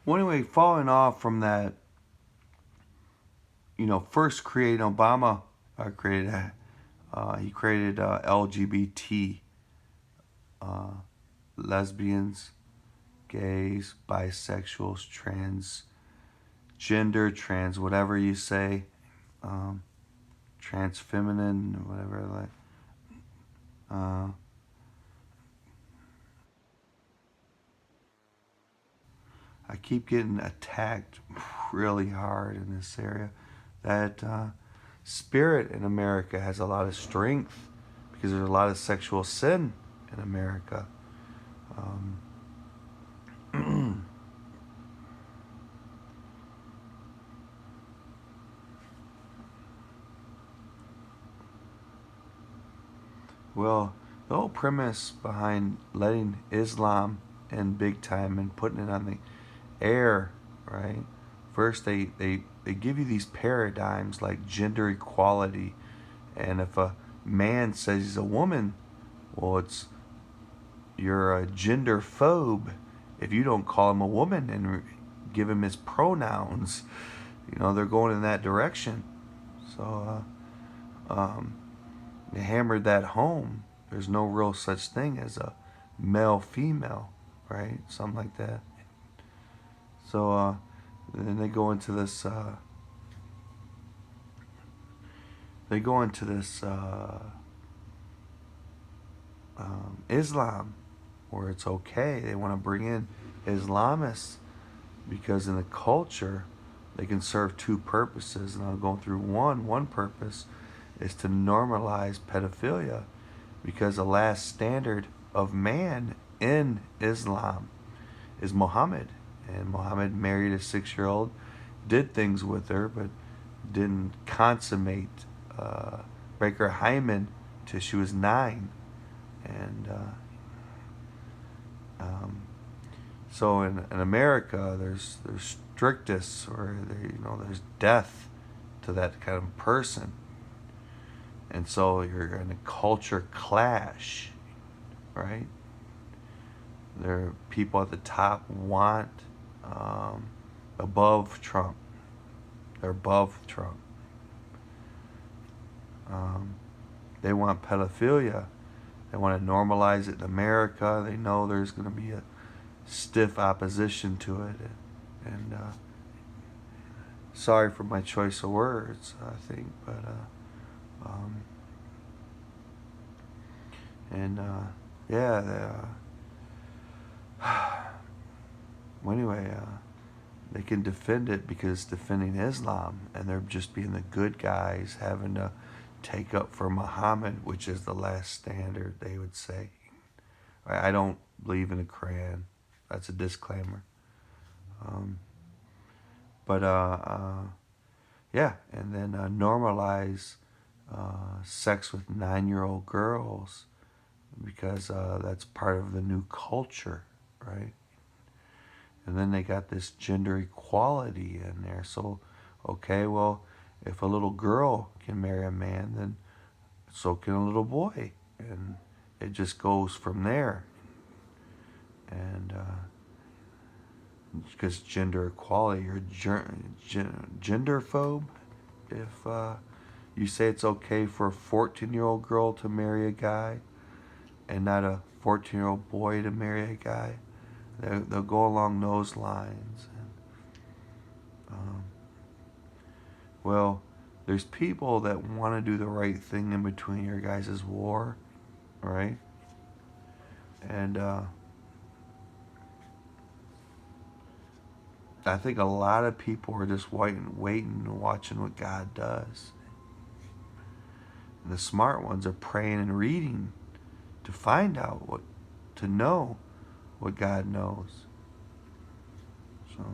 Well, anyway, following off from that, first created Obama created he created LGBT, uh, lesbians, gays, bisexuals, transgender, trans, whatever you say, um, trans feminine, whatever. Like, uh, I keep getting attacked really hard in this area. That spirit in America has a lot of strength because there's a lot of sexual sin in America. Um, well, the whole premise behind letting Islam in big time and putting it on the air, right? First, they give you these paradigms like gender equality, and if a man says he's a woman, well, you're a gender phobe if you don't call him a woman and give him his pronouns. They're going in that direction. So they hammered that home. There's no real such thing as a male female, right? Something like that. So then they go into this. They go into this Islam, where it's okay. They want to bring in Islamists because in the culture they can serve two purposes, and I'll go through one. One purpose is to normalize pedophilia because the last standard of man in Islam is Muhammad, and Muhammad married a 6-year-old, did things with her, but didn't consummate, break her hymen till she was 9, and so in America, there's strictest, or there's death to that kind of person, and so you're in a culture clash, right? There are people at the top want above Trump. They're above Trump. They want pedophilia. They want to normalize it in America. They know there's going to be a stiff opposition to it, and sorry for my choice of words, I think, but um, and yeah. Well, anyway, they can defend it because it's defending Islam, and they're just being the good guys, having to take up for Muhammad, which is the last standard, they would say. I don't believe in the Quran. That's a disclaimer. Um, but yeah, and then normalize sex with 9-year-old girls because that's part of the new culture, right? And then they got this gender equality in there. So, okay, well, if a little girl can marry a man, then so can a little boy. And it just goes from there. And because gender equality, you're gender phobe. If you say it's okay for a 14-year-old girl to marry a guy and not a 14-year-old boy to marry a guy, they'll go along those lines. And, well, there's people that want to do the right thing in between your guys' war, right? And I think a lot of people are just waiting and watching what God does. And the smart ones are praying and reading to find out to know what God knows. So.